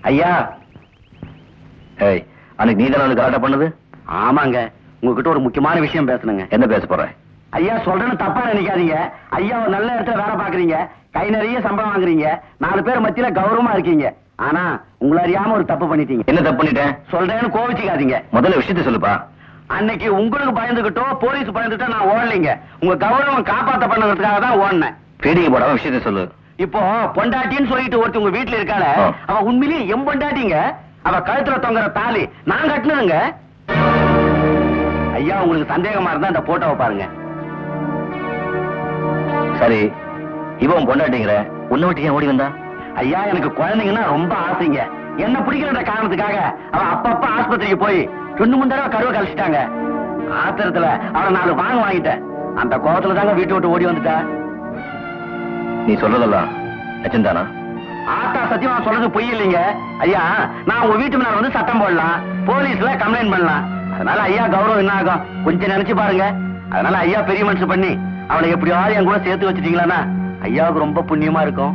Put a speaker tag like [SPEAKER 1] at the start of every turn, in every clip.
[SPEAKER 1] ஐயா. ஏய், அன்னைக்கு நீ தானே கலாட்டா பண்ணது? ஆமாங்க. உங்ககிட்ட ஒரு முக்கியமான விஷயம் பேசணுங்க. என்ன பேச போற? ஐயா சொல்றேன்னு தப்பா நினைக்காதீங்க. ஐயா ஒரு நல்ல இடத்துல வேலை பாக்குறீங்க, கை நிறைய சம்பளம் வாங்குறீங்க, 4 பேர் மத்தியில கௌரவமா இருக்கீங்க. ஆனா உங்களை அறியாம ஒரு தப்பு பண்ணிட்டீங்க. என்ன தப்பு பண்ணிட்டேன்? சொல்றேன்னு கோவிச்சுக்காதீங்க. முதல்ல விஷயத்தை சொல்லுப்பா. அன்னைக்கு உங்களுக்கு பயந்துகிட்டோ போலீஸ் பயந்துட்டோ நான் ஓடலைங்க. உங்க கௌரவம் காப்பாத்த பண்ணதுக்காக தான் ஓடினேன். பேடிக்கு போடாம விஷயத்தை சொல்லு. இப்போ பொண்டாட்டின்னு சொல்லிட்டு ஒருத்தர் உங்க வீட்டுல இருக்காள, அவ உண்மையிலேயே எம் பொண்டாட்டிங்க. அவ கழுத்துல தொங்குற தாலி நான் கட்டினதுங்க. ஐயா உங்களுக்கு சந்தேகமா இருந்தா அந்த போட்டோவை பாருங்க. சரி, இவன் பொண்டாட்டிங்கிற உன்னை விட்டு ஏன் ஓடி வந்தா? ஐயா எனக்கு குழந்தைங்கன்னா ரொம்ப ஆசைங்க. என்ன பிடிக்கிற காரணத்துக்காக அவ அப்பப்ப ஆஸ்பத்திரிக்கு போய் 2-3 தடவை கருவை கழிச்சிட்டாங்க. ஆத்திரத்துல அவனை 4 வாங்கிட்டேன். அந்த கோபத்துல தாங்க வீட்டு விட்டு ஓடி வந்துட்டா. நீ சொல்றதெல்லாம் நிஜம்தானா? ஆத்தா சத்தியமா சொல்றது பொய் இல்லைங்க. ஐயா நான் உங்க வீட்டு முன்னாடி வந்து சட்டம் போடலாம், போலீஸ்ல கம்ப்ளைண்ட் பண்ணலாம். அதனால ஐயா கௌரவம் என்ன ஆகும் கொஞ்சம் நினைச்சு பாருங்க. அதனால ஐயா பெரிய மனுஷன் பண்ணி அவளை எப்படியாவது என் கூட சேர்த்து வச்சுட்டீங்களா ஐயாவுக்கு ரொம்ப புண்ணியமா இருக்கும்.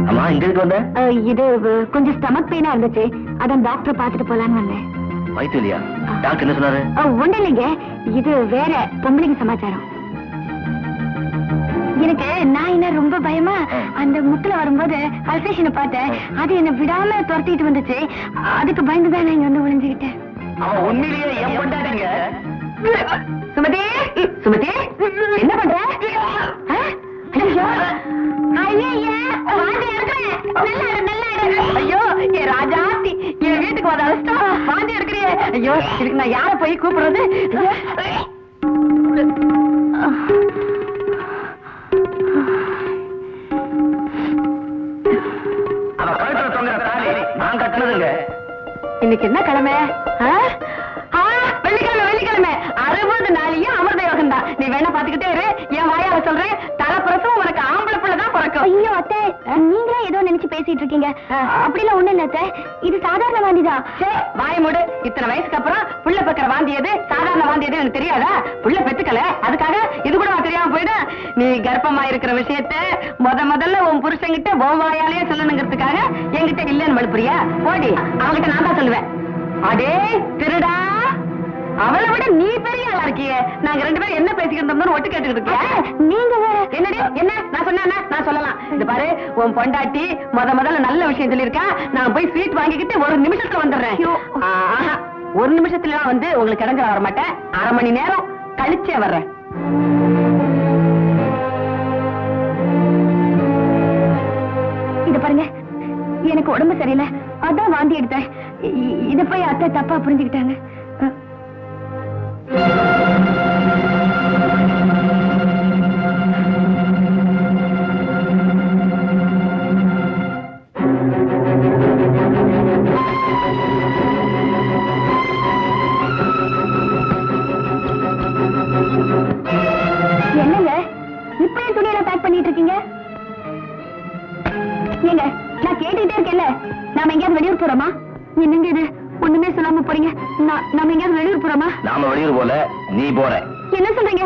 [SPEAKER 1] அம்மா இங்க இருக்கு வந்த?
[SPEAKER 2] இது கொஞ்சம் ஸ்டமக் பெயினா இருந்துச்சு, அதான் டாக்டர் பாத்துட்டு போலான்னு வந்தேன்.
[SPEAKER 1] வயிற்று இல்லையா? டாக்டர் என்ன சொன்னாரு?
[SPEAKER 2] ஒண்ணு இல்லைங்க, இது வேற பொம்பளைங்க சமாச்சாரம். எனக்கு நான் என்ன ரொம்ப பயமா அந்த முத்துல வரும்போது அல்சேஷனை பார்த்தேன். அது என்ன விடாம துரத்திட்டு வந்துச்சு. அதுக்கு பயந்துதான் நான் இங்க வந்து விழுந்துகிட்டேன்.
[SPEAKER 1] அவன் உண்மையிலேயே ஏன் கொண்டாடுங்க?
[SPEAKER 2] சுமதி, சுமதி என்ன பண்ற? ஐயோ என் ராஜாத்தி, என் வீட்டுக்கு வர அழைச்சிட்டா வாந்தி எடுக்கிறியே. ஐயோ இதுக்கு நான் யார போய் கூப்பிடுறது?
[SPEAKER 1] அவ கழுத்துல தொங்குற தாலி நான் கட்டினதுங்க.
[SPEAKER 2] இன்னைக்கு என்ன கிழமை? வெள்ளிக்கிழமை. வெள்ளிக்கிழமை 60 நாளையும் அமிர்த யோகம் தான். நீ வேணா பாத்துக்கிட்டே இரு. என் வாயால சொல்றேன், தலைப்பிரசம் உனக்கு ஆம்பளை பிள்ளை தான் பிறக்கும். ஐயோ அத்தை, நீங்களே ஏதோ நினைச்சு பேசிட்டு இருக்கீங்க. அப்படிலாம் ஒண்ணு இல்ல அத்தை, இது சாதாரண வாந்தி தான். வாய மூடு. இத்தனை வயசுக்கு அப்புறம் புள்ள பெக்கிற வாந்தி எது, சாதாரண வாந்தி எது எனக்கு தெரியாதா? புள்ள பெத்துக்கல, அதுக்காக இது கூட தெரியாம போயிடும். நீ கர்ப்பமா இருக்கிற விஷயத்த முதல்ல உன் புருஷங்கிட்ட உன் வாயாலேயே சொல்லணுங்கிறதுக்காக என்கிட்ட இல்லன்னு மழுப்புறியா? போடி, அவங்கிட்ட நான் தான் சொல்லுவேன். அடே திருடா, அவளை விட நீ பெரிய ஆளா இருக்கியே. நாங்க 2 பேரும் என்ன பேசிக்கிட்டு ஒட்டு கேட்டுக்கிட்டு இருக்கியா? நீங்க என்னடி என்ன நான் சொன்னா நான் சொல்லலாம். இது பாரு, உன் பொண்டாட்டி முதல்ல நல்ல விஷயம் சொல்லியிருக்கா. நான் போய் ஸ்வீட் வாங்கிக்கிட்டு 1 நிமிஷத்துல வந்துடுறேன். 1 நிமிஷத்துல வந்து உங்களுக்கு இடஞ்சல வர மாட்டேன். 1/2 மணி நேரம் கழிச்சே வர்றேன். இத பாருங்க, எனக்கு உடம்பு சரியில்லை, அதான் வாந்தி எடுத்தேன். இத போய் அத்தை தப்பா புரிஞ்சுக்கிட்டாங்க. என்னங்க இப்பயே துணியெல்லாம் பேக் பண்ணிட்டு இருக்கீங்க? ஏங்க நான் கேட்டுக்கிட்டே இருக்கேன்ல, நாம எங்கேயாவது வெளியூர் போறோமா? என்னங்க இது ஒண்ணுமே சொல்லாம போறீங்க? நாம எங்கேயாவது வெளியூர் போறோமா?
[SPEAKER 1] நாம வெளியூர் போல, நீ போற.
[SPEAKER 2] என்ன சொல்றீங்க?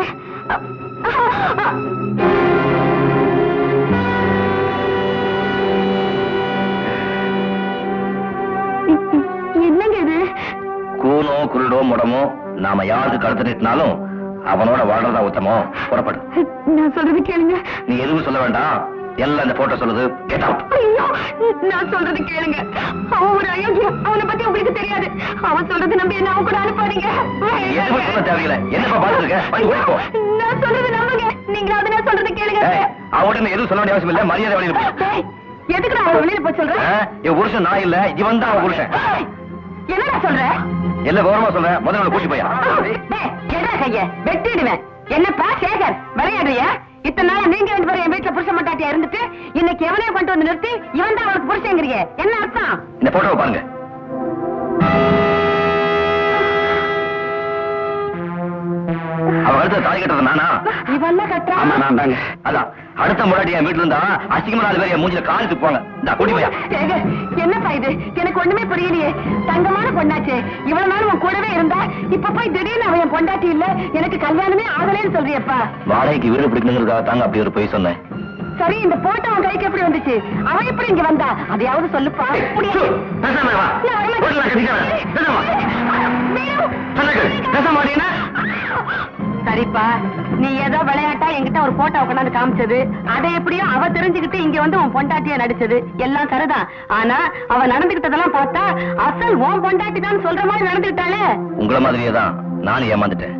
[SPEAKER 2] என்னங்க இது?
[SPEAKER 1] கூனோ குருடோ முடமோ நாம யாருக்கு கழுத்து நீட்டினாலும் அவனோட வாழ்றதா உத்தமோ. புறப்படு.
[SPEAKER 2] நான் சொல்றது கேளுங்க.
[SPEAKER 1] நீ எதுவும் சொல்ல வேண்டாம், எல்லாம் இந்த போட்டோ சொல்லுது. Get out.
[SPEAKER 2] ஐயோ நான் சொல்றது கேளுங்க. அவன் ஒரு அயோக்கியம், அவனை பத்தி உங்களுக்கு தெரியாது. அவன் சொல்றது நம்பி என்ன அவன் கூட அனுப்பாதீங்க.
[SPEAKER 1] எதுவும் சொல்ல தேவையில்லை. என்னப்பா பாத்துருக்க?
[SPEAKER 2] நான் சொல்றது நம்புங்க. நீங்களாவது நான் சொல்றது கேளுங்க.
[SPEAKER 1] அவன் எதுவும் சொல்ல வேண்டிய அவசியம் இல்ல. மரியாதை வெளியில போ.
[SPEAKER 2] எதுக்கு நான் அவன் வெளியில போய் சொல்றேன்?
[SPEAKER 1] என் புருஷன் நான் இல்ல, இவன் தான் அவன் புருஷன்.
[SPEAKER 2] என்னடா சொல்ற?
[SPEAKER 1] எல்லாம் கௌரவமா சொல்றேன். முதல்ல கூட்டி போயா.
[SPEAKER 2] என்ன கைய வெட்டிடுவேன். என்னப்பா சேகர் விளையாடுறியா? இத்தனை நாள் நீங்க 2 பேரும் என் வீட்டுல புருஷ மட்டாட்டியா இருந்துட்டு இன்னைக்கு எவனையும் கொண்டு வந்து நிறுத்தி இவன் தான் அவனுக்கு புருஷங்கிறீங்க. என்ன அர்த்தம்?
[SPEAKER 1] இந்த போட்டோவை பாருங்க. அவ அடுத்த தாலி கட்டுறது நானா?
[SPEAKER 2] இவெல்லாம் கட்டுறா?
[SPEAKER 1] ஆமா நான் தாங்க. அதான் அடுத்த முன்னாடி என் வீட்டுல இருந்தா அசிங்கமா 4 பேர் என் மூஞ்சில காலி துப்புவாங்க. இந்த கூட்டி போயா.
[SPEAKER 2] என்னப்பா இது? எனக்கு ஒண்ணுமே புரியலையே. தங்கமான பொண்டாச்சு, இவ்வளவு நாள் உன் கூடவே இருந்தா இப்ப போய் திடீர்னு அவன் என் பொண்டாட்டி இல்ல, எனக்கு கல்யாணமே ஆகலைன்னு சொல்றியப்பா.
[SPEAKER 1] வாடகைக்கு வீடு பிடிக்கணுங்கிறதுக்காக தாங்க அப்படி ஒரு பொய் சொன்னேன்.
[SPEAKER 2] சரி இந்த போட்டோ அவன் கைக்கு எப்படி வந்துச்சு? அவன் எப்படி இங்க வந்தா? அதையாவது சொல்லுப்பா. சரிப்பா, நீ ஏதோ விளையாட்டா என்கிட்ட ஒரு போட்டோ கொண்டாந்து காமிச்சது, அதை எப்படியோ அவ தெரிஞ்சுக்கிட்டு இங்க வந்து உன் பொண்டாட்டிய நடிச்சது எல்லாம் சரிதான். ஆனா அவ நடந்துகிட்டதெல்லாம் பார்த்தா அசல் உன் பொண்டாட்டி தான் சொல்ற மாதிரி நடந்துகிட்டாளே.
[SPEAKER 1] உங்கள மாதிரியே தான் நான் ஏமாந்துட்டேன்.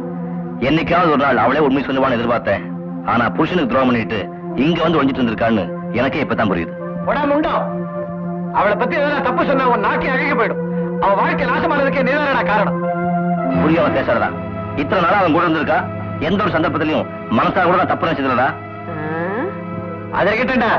[SPEAKER 1] என்னைக்காவது ஒரு நாள் அவளே உண்மை சொல்லுவான்னு எதிர்பார்த்தேன். ஆனா புருஷனுக்கு துரோகம் பண்ணிட்டு இங்க வந்து ஒழிஞ்சிட்டு இருந்திருக்கான்னு எனக்கே இப்பதான் புரியுது.
[SPEAKER 3] உண்டோ அவளை பத்தி எதாவது தப்பு சொன்னா உன் நாக்கி அழகி போயிடும். அவ வாழ்க்கை நாசமானதுக்கே நீதானடா காரணம்.
[SPEAKER 1] புரியாம பேசுறதா? இத்தனை நாளா அவன் கூட இருந்திருக்கா. எந்த ஒரு சந்தர்ப்பத்திலையும் மனசா கூட நான் தப்பு நினைச்சதுலடா.
[SPEAKER 3] அதை கிட்டா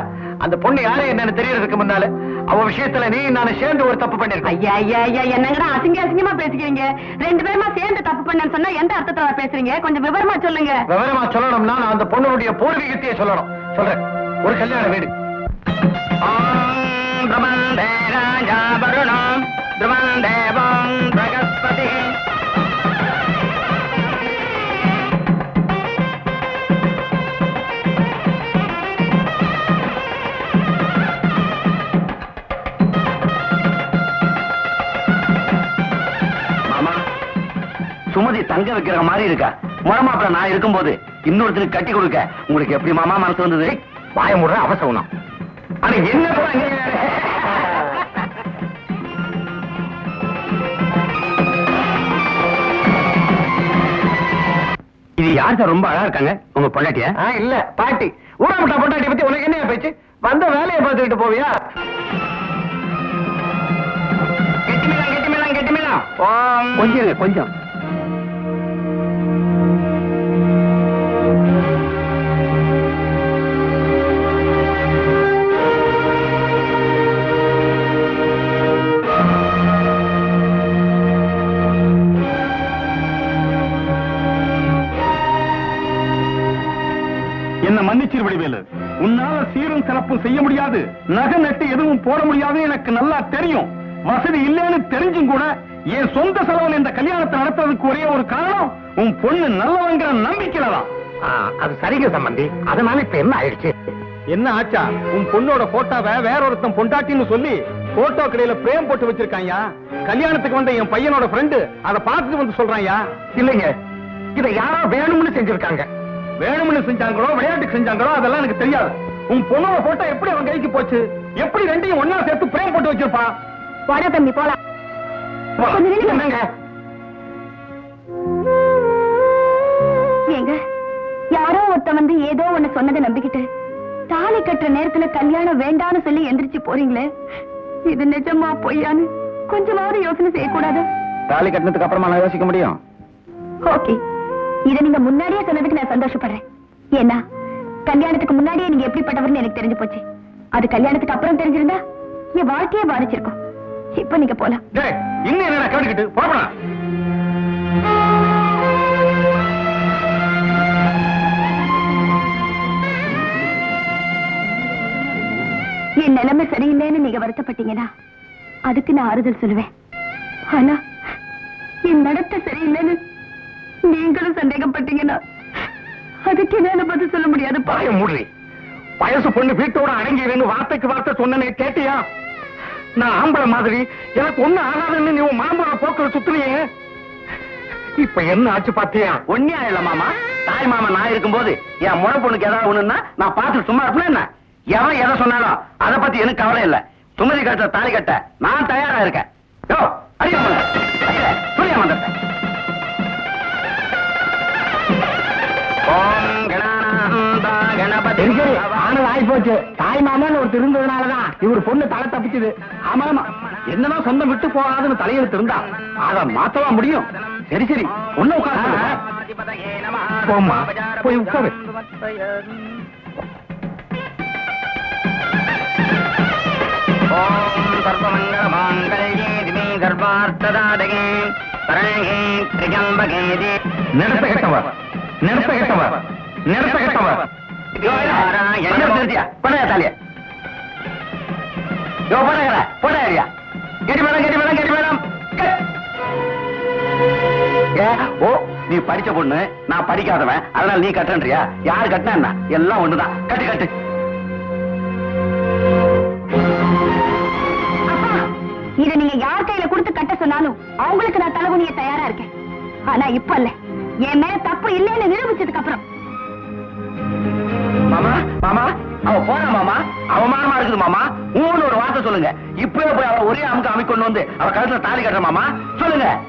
[SPEAKER 3] அந்த பொண்ணு யாரு என்னன்னு தெரியறதுக்கு முன்னால அவ விஷயத்துல நீ நானும் சேர்ந்து ஒரு தப்பு பண்ணிருக்கேன்.
[SPEAKER 2] ஐயா ஐயா ஐயா, என்னங்கடா அசிங்கமா பேசிக்கிறீங்க? 2 பேருமா சேர்ந்து தப்பு பண்ணேன்னு சொன்னா எந்த அர்த்தத்துல பேசுறீங்க? கொஞ்சம் விவரமா சொல்லுங்க.
[SPEAKER 3] விவரமா சொல்லணும்னா நான் அந்த பொண்ணுடைய பூர்வீகத்தையே சொல்லணும். சொல்றேன். ஒரு கல்யாண வீடு.
[SPEAKER 1] சுமதி தங்க வைக்கிற மாதிரி இருக்கா. முறமாப்பிள நான் இருக்கும்போது இன்னொருத்தருக்கு கட்டி கொடுக்க உங்களுக்கு எப்படி மாமா மனசு வந்தது?
[SPEAKER 3] வாய முடுற அவசரம். ஆனா என்ன
[SPEAKER 1] இது யார் சார் ரொம்ப அழகா இருக்காங்க? உங்க பொண்டாட்டியா?
[SPEAKER 3] இல்ல பாட்டி. ஊராமுட்டா பொண்டாட்டி பத்தி உனக்கு என்ன பேச்சு? வந்த வேலையை பார்த்துக்கிட்டு போவியா?
[SPEAKER 1] கொஞ்சம் கொஞ்சம்
[SPEAKER 4] என்ன மன்னிச்சிரு வடிவேலு. உன்னால சீரும் சிறப்பும் செய்ய முடியாது, நகை நட்டு எதுவும் போட முடியாது எனக்கு நல்லா தெரியும். வசதி இல்லைன்னு தெரிஞ்சும் கூட என் சொந்த செலவில் இந்த கல்யாணத்தை நடத்துறதுக்கு ஒரே ஒரு காரணம் உன் பொண்ணு நல்லவங்கிற நம்பிக்கைதான்.
[SPEAKER 3] அது சரிங்க சம்பந்தி. அதனால இப்ப என்ன ஆயிடுச்சு?
[SPEAKER 4] என்ன ஆச்சா? உன் பொண்ணோட போட்டோவை வேற ஒருத்தன் பொண்டாட்டின்னு சொல்லி போட்டோ கடையில பிரேம் போட்டு வச்சிருக்காயா. கல்யாணத்துக்கு வந்த என் பையனோட ஃப்ரெண்டு அதை பார்த்துட்டு வந்து சொல்றாயா.
[SPEAKER 3] இல்லைங்க, இதை யாரோ வேணும்னு செஞ்சிருக்காங்க.
[SPEAKER 4] வேணும்னு செஞ்சாங்களோ விளையாட்டுக்கு செஞ்சாங்களோ அதெல்லாம் எனக்கு தெரியாது. உன் பொண்ணோட போட்டோ எப்படி அவன் கைக்கு போச்சு? எப்படி ரெண்டையும் ஒன்னா சேர்த்து பிரேம் போட்டு வச்சிருப்பா?
[SPEAKER 2] போடா தம்பி போலாம். ஏங்க, யாரோ ஒருத்த வந்து ஏதோ ஒண்ணு சொன்னதை நம்பிக்கிட்டு தாலி கட்டுற நேரத்துல கல்யாணம் வேண்டான்னு சொல்லி எந்திரிச்சு போறீங்களே, இது நிஜமா பொய்யான்னு கொஞ்சமாவது யோசனை செய்யக்கூடாது?
[SPEAKER 1] தாலி கட்டினதுக்கு அப்புறமா நான் யோசிக்க முடியும்.
[SPEAKER 2] ஓகே, இத நீங்க முன்னாடியே சொன்னதுக்கு நான் சந்தோஷப்படுறேன். ஏன்னா கல்யாணத்துக்கு முன்னாடியே நீங்க எப்படிப்பட்டவர்னு எனக்கு தெரிஞ்சு போச்சு. அது கல்யாணத்துக்கு அப்புறம் தெரிஞ்சிருந்தா என் வாழ்க்கையே பாதிச்சிருக்கும். இப்ப நீங்க போலாம்.
[SPEAKER 4] இன்னும் என்ன கேட்டுக்கிட்டு போறா?
[SPEAKER 2] என் நிலைமை சரியில்லைன்னு நீங்க வருத்தப்பட்டீங்கன்னா அதுக்கு நான் ஆறுதல் சொல்லுவேன். ஆனா என் நடத்த சரியில்லைன்னு நீங்களும் சந்தேகப்பட்டீங்கன்னா அதுக்கு என்ன பதில் சொல்ல முடியாது.
[SPEAKER 3] பாய மூடி. வயசு பொண்ணு வீட்டோட அடங்கிடுன்னு வார்த்தைக்கு வார்த்தை சொன்னனே கேட்டியா? நான் ஆம்பளை மாதிரி எனக்கு ஒண்ணு ஆகாதுன்னு நீ மாம்பழ போக்குல சுத்துறியே. இப்ப என்ன ஆச்சு பாத்தியா?
[SPEAKER 1] ஒன்னியா இல்ல மாமா. தாய் மாமா நான் இருக்கும்போது என் முறை பொண்ணுக்கு ஏதாவது ஒண்ணுன்னா நான் பார்த்து சும்மா இருப்பேன். என்ன எவன் எதை சொன்னாலும் அதை பத்தி எனக்கு கவலை இல்ல. சுமதி கட்ட தாலி கட்ட நான் தயாரா இருக்கேன்.
[SPEAKER 3] ஆயிப்போச்சு. தாய் மாமான்னு ஒருத்தர் இருந்ததுனாலதான் இவர் பொண்ணு தலை தப்பிச்சுது.
[SPEAKER 4] ஆமா ஆமா, என்னதான் சொந்தம் விட்டு போகாதுன்னு தலையெழுத்து இருந்தா அதை மாத்தவா முடியும்? சரி சரி, ஒண்ணு உட்கார
[SPEAKER 3] போம்மா, போய் உட்காரு.
[SPEAKER 4] நிறத்த கெட்டவர், நிறத்த கெட்டவர், நிறத்த கெட்டவர்.
[SPEAKER 1] தாலிய போடாரியா? கெட்டி மேடம், கெட்டி மேடம், கெட்டி மேடம். ஓ, நீ படிச்ச பொண்ணு, நான் படிக்காதவன், அதனால நீ கட்டன்றியா? யாரு கட்டினா எல்லாம் ஒண்ணுதான். கட்டு கட்டு.
[SPEAKER 2] சொன்னாலும் அவங்களுக்கு நான் தலைகுனிய தயாரா இருக்கேன். ஆனா இப்ப இல்ல, என் மேல தப்பு இல்லைன்னு நிரூபிச்சதுக்கு அப்புறம்.
[SPEAKER 1] மாமா மாமா அவ போறா மாமா, அவமானமா இருக்குது மாமா. ஒரு வார்த்தை சொல்லுங்க, இப்பவே போய் அவ ஒரே அமுக்கு அமைக்கொண்டு வந்து அவ கழுத்துல தாலி கட்டுற மாமா சொல்லுங்க.